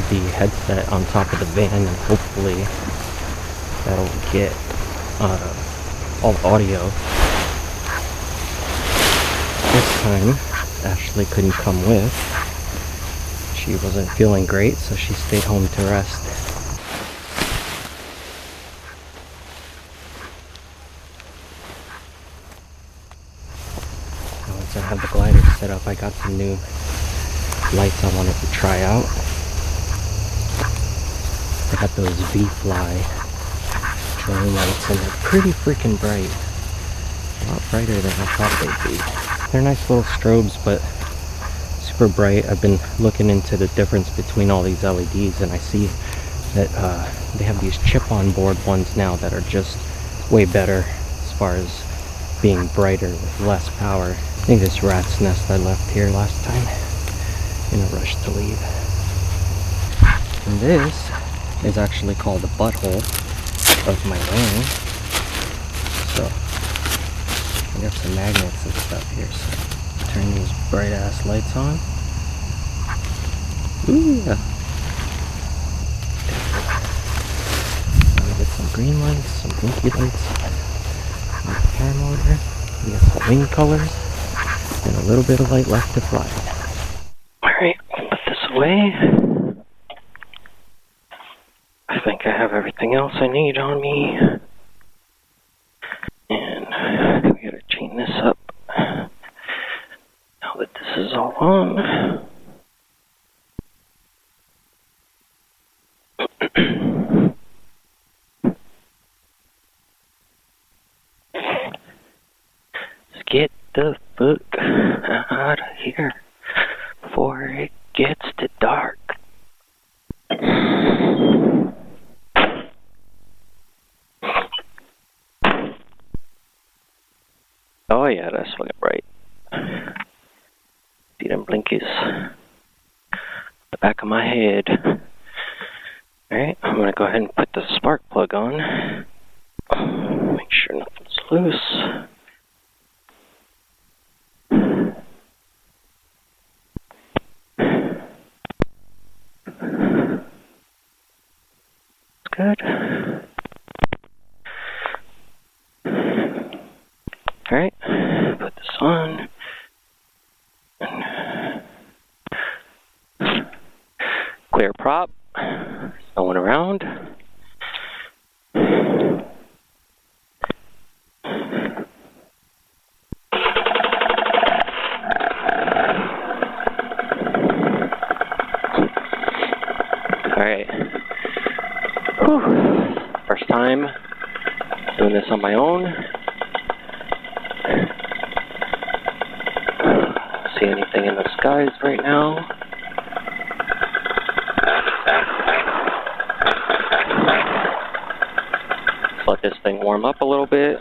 the headset on top of the van, and hopefully that'll get all the audio. This time, Ashley couldn't come with. She wasn't feeling great, so she stayed home to rest. Once I had the glider set up, I got some new lights I wanted to try out. I got those VIFLY drone lights, and they're pretty freaking bright. A lot brighter than I thought they'd be. They're nice little strobes, but super bright. I've been looking into the difference between all these LEDs, and I see that they have these chip-on board ones now that are just way better as far as being brighter with less power. I think this rat's nest I left here last time in a rush to leave. And this is actually called the butthole of my van. So I got some magnets and stuff here, so turn these bright ass lights on. Ooh, yeah. Let me get some green lights, some blinky lights, and the paramotor. We got some wing colors, and a little bit of light left to fly. Alright, put this away. I think I have everything else I need on me. And we gotta chain this up now that this is all on. Let's get the fuck out of here before it gets too dark. Oh yeah, that's fucking bright. See them blinkies? The back of my head. Alright, I'm gonna go ahead and put the spark plug on. Make sure nothing's loose. Good. Alright, put this on. Clear prop. No one around. Alright. First time doing this on my own. See anything in the skies right now? Let's let this thing warm up a little bit.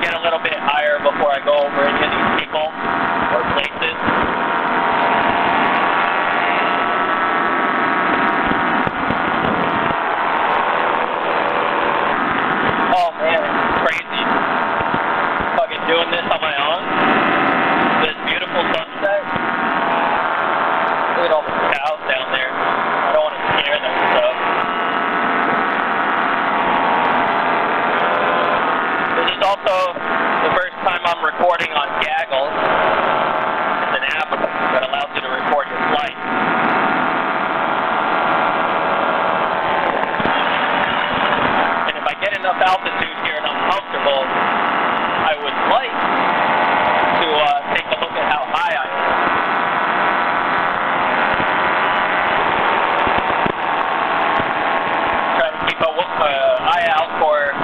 get a little bit higher before I go over any of these people or places. Oh man, it's crazy. Fucking doing this on my own. This beautiful sunset. Look at all the cows down there. I don't want to scare them, so. This is also the first time I'm recording on Gaggle. It's an app that allows you to record your flight. And if I get enough altitude here and I'm comfortable, I would like to take a look at how high I am. Try to keep an eye out for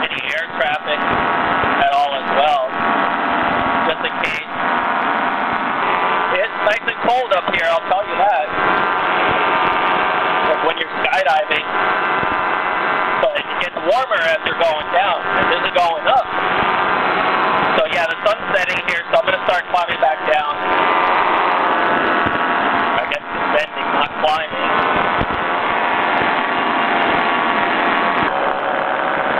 any air traffic at all as well, just in case. It's nice and cold up here, I'll tell you that. Like when you're skydiving, but it gets warmer as you're going down, and this is going up. So yeah, the sun's setting here, so I'm going to start climbing back down. I guess descending, not climbing.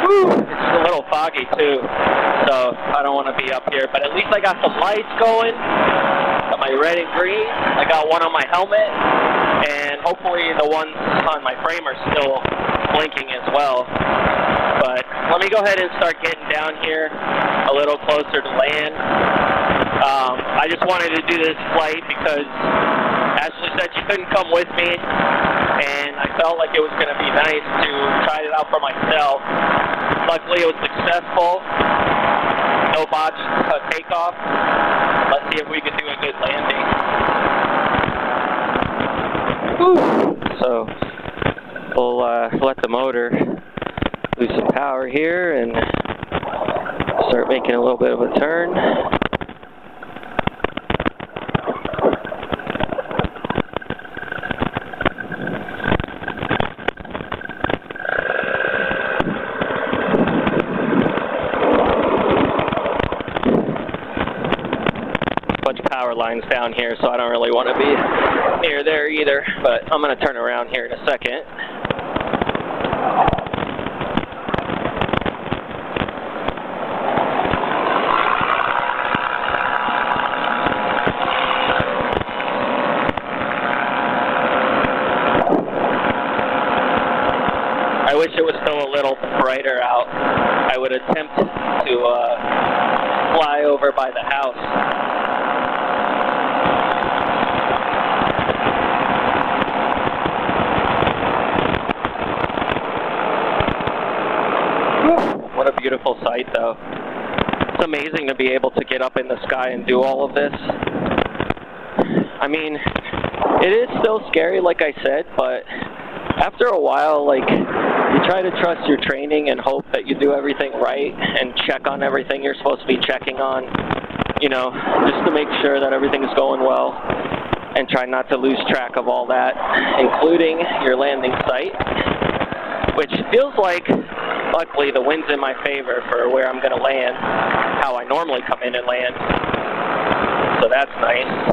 It's a little foggy too, so I don't want to be up here, but at least I got some lights going. Got my red and green. I got one on my helmet, and hopefully the ones on my frame are still blinking as well. But let me go ahead and start getting down here a little closer to land. I just wanted to do this flight because Ashley said she couldn't come with me, and I felt like it was going to be nice to try it out for myself. Luckily, it was successful. No botched takeoff. Let's see if we can do a good landing. Whew. So we'll let the motor lose some power here and start making a little bit of a turn. Bunch of power lines down here, so I don't really want to be near there either, but I'm going to turn around here in a second. I wish it was still a little brighter out. I would attempt to fly over by the house. What a beautiful sight, though. It's amazing to be able to get up in the sky and do all of this. I mean, it is still scary, like I said, but after a while, like, you try to trust your training and hope that you do everything right and check on everything you're supposed to be checking on, you know, just to make sure that everything is going well and try not to lose track of all that, including your landing site, which feels like, luckily, the wind's in my favor for where I'm going to land, how I normally come in and land, so that's nice.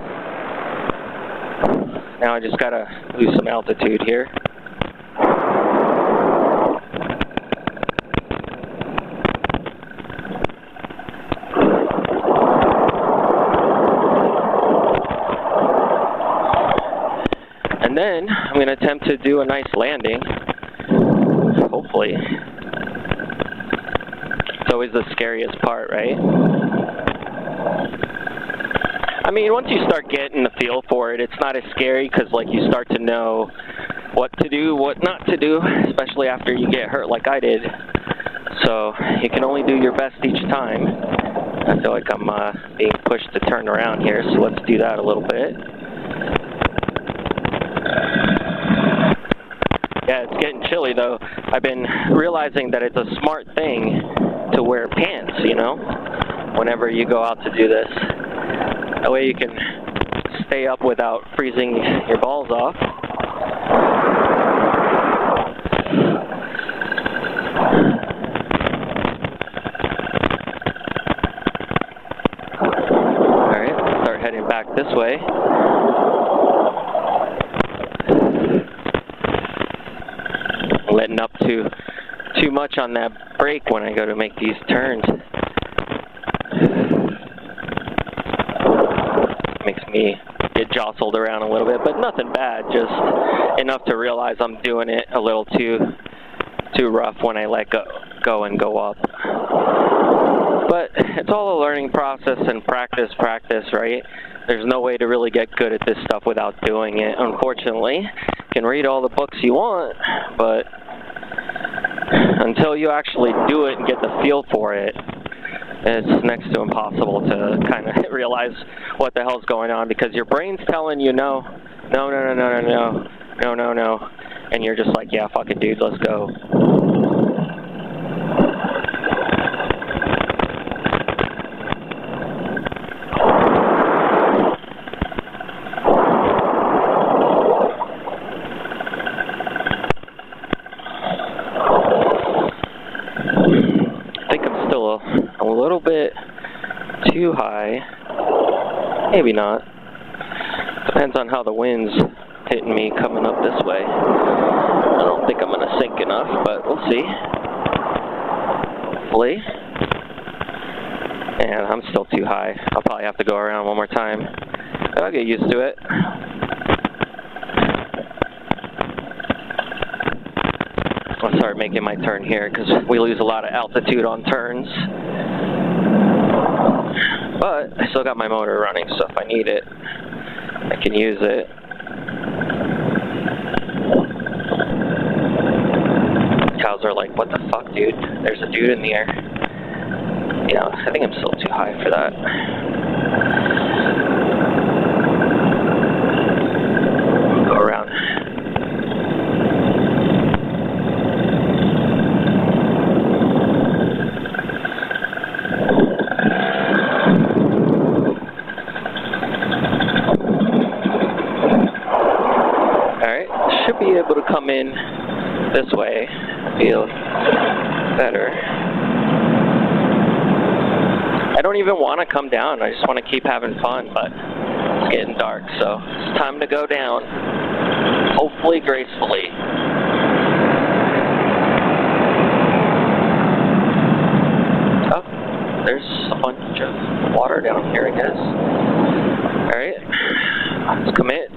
Now I just got to lose some altitude here. And then I'm going to attempt to do a nice landing, hopefully. It's always the scariest part, right? I mean, once you start getting the feel for it, it's not as scary because, like, you start to know what to do, what not to do, especially after you get hurt like I did. So you can only do your best each time. I feel like I'm being pushed to turn around here, so let's do that a little bit. Yeah, it's getting chilly, though. I've been realizing that it's a smart thing to wear pants, you know, whenever you go out to do this. That way you can stay up without freezing your balls off. heading back this way. Letting up too much on that brake when I go to make these turns. Makes me get jostled around a little bit, but nothing bad, just enough to realize I'm doing it a little too rough when I let go and go up. But it's all a learning process and practice, right? There's no way to really get good at this stuff without doing it, unfortunately. You can read all the books you want, but until you actually do it and get the feel for it, it's next to impossible to kind of realize what the hell's going on, because your brain's telling you no, and you're just like, yeah, fuck it, dude, let's go. A little bit too high, maybe not. Depends on how the wind's hitting me coming up this way. I don't think I'm going to sink enough, but we'll see. Hopefully. And I'm still too high. I'll probably have to go around one more time. I'll get used to it. I'll start making my turn here because we lose a lot of altitude on turns. But I still got my motor running, so if I need it, I can use it. Cows are like, what the fuck, dude? There's a dude in the air. Yeah, I think I'm still too high for that. Go around. Should be able to come in this way, feel better. I don't even want to come down, I just want to keep having fun, but it's getting dark, so it's time to go down, hopefully gracefully. Oh, there's a bunch of water down here, I guess. Alright, let's commit.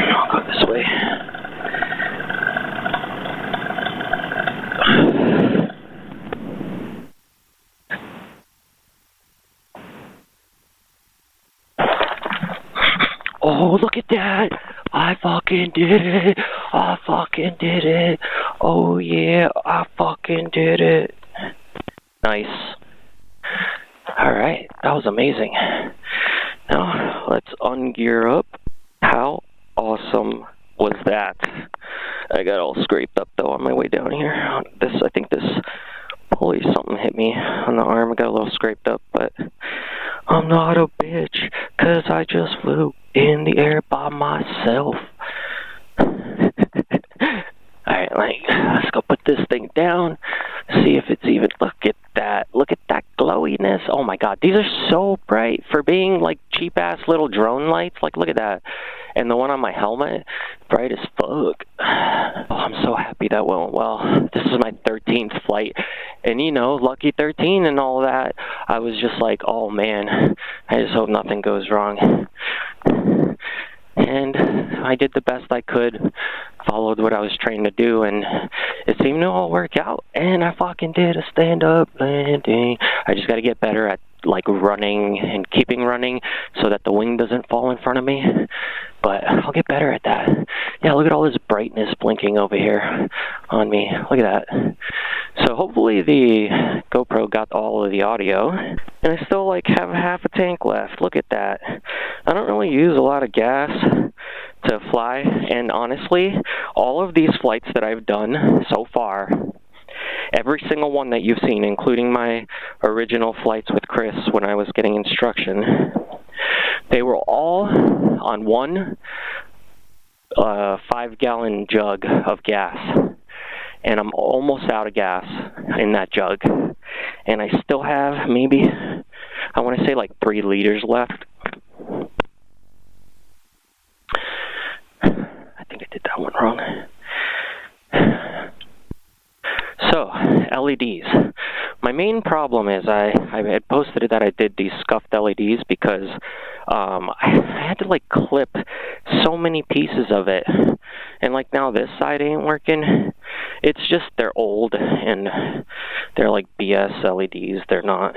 I'll go this way. Oh, look at that! I fucking did it! I fucking did it! Oh yeah, I fucking did it! Nice. Alright, that was amazing. Now, let's ungear up. How awesome was that? I got all scraped up, though, on my way down here. I think this pulley, something hit me on the arm. I got a little scraped up, but I'm not a bitch, 'cause I just flew in the air by myself. Alright, let's go put this thing down, see if it's even, look at that glowiness. Oh my god, these are so bright for being like cheap-ass little drone lights. Like, look at that. And the one on my helmet, bright as fuck. Oh, I'm so happy that went well. This is my 13th flight, and you know, lucky 13 and all that. I was just like, oh man, I just hope nothing goes wrong. And I did the best I could, followed what I was trained to do, and it seemed to all work out. And I fucking did a stand-up landing. I just got to get better at like running and keeping running so that the wing doesn't fall in front of me. But I'll get better at that. Yeah, look at all this brightness blinking over here on me. Look at that. So hopefully the GoPro got all of the audio. And I still like have half a tank left. Look at that. I don't really use a lot of gas to fly. And honestly, all of these flights that I've done so far, every single one that you've seen, including my original flights with Chris when I was getting instruction, they were all on one 5-gallon jug of gas. And I'm almost out of gas in that jug. and I still have maybe, I want to say like 3 liters left. I think I did that one wrong. So, LEDs. My main problem is I had posted that I did these scuffed LEDs because I had to like clip so many pieces of it, and like now this side ain't working. It's just they're old and they're like BS LEDs. They're not.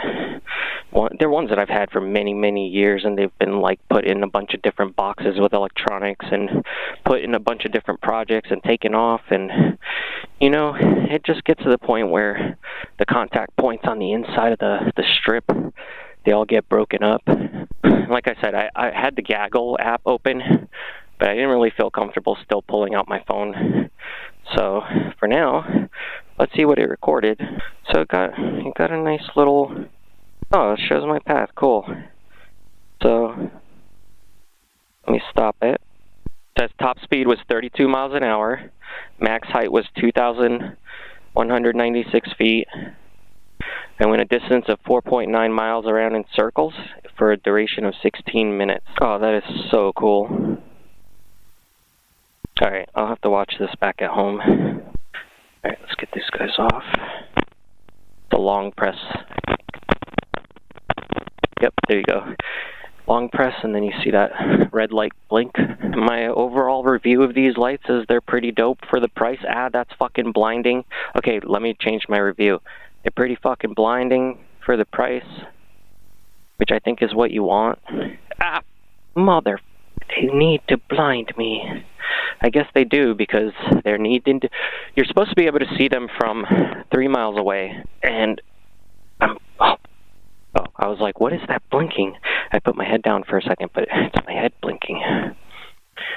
They're ones that I've had for many years, and they've been like put in a bunch of different boxes with electronics and put in a bunch of different projects and taken off, and you know, it just gets to the point where the contact points on the inside of the strip, they all get broken up. Like I said, I had the Gaggle app open, but I didn't really feel comfortable still pulling out my phone. So for now, let's see what it recorded. So it got a nice little, oh, it shows my path, cool. So let me stop it. It says top speed was 32 miles an hour, max height was 2,196 feet. I went a distance of 4.9 miles around in circles for a duration of 16 minutes. Oh, that is so cool. Alright, I'll have to watch this back at home. Alright, let's get these guys off. The long press. Yep, there you go. Long press, and then you see that red light blink. My overall review of these lights is they're pretty dope for the price. Ah, that's fucking blinding. Okay, let me change my review. They're pretty fucking blinding for the price, which I think is what you want. Ah, mother, they need to blind me. I guess they do, because they're needing to. You're supposed to be able to see them from 3 miles away, and Oh, I was like, what is that blinking? I put my head down for a second, but it's my head blinking.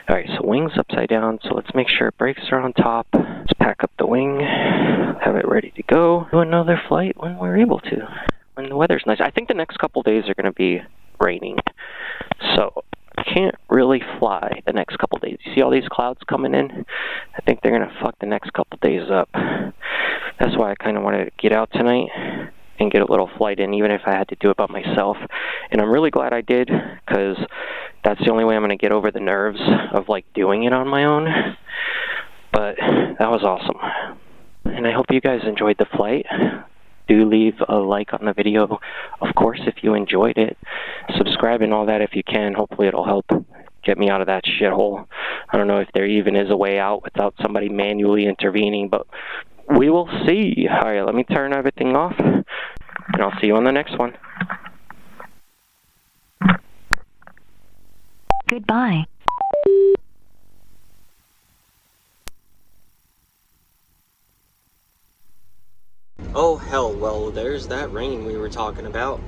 Alright, so wings upside down, so let's make sure brakes are on top. Let's pack up the wing, have it ready to go. Do another flight when we're able to, when the weather's nice. I think the next couple days are going to be raining, so I can't really fly the next couple days. You see all these clouds coming in? I think they're going to fuck the next couple days up. That's why I kind of wanted to get out tonight and get a little flight in, even if I had to do it by myself. And I'm really glad I did, because that's the only way I'm going to get over the nerves of like doing it on my own. But that was awesome. And I hope you guys enjoyed the flight. Do leave a like on the video, of course, if you enjoyed it. Subscribe and all that if you can. Hopefully it'll help get me out of that shithole. I don't know if there even is a way out without somebody manually intervening, but we will see. Alright, let me turn everything off, and I'll see you on the next one. Goodbye. Oh hell, well, there's that rain we were talking about.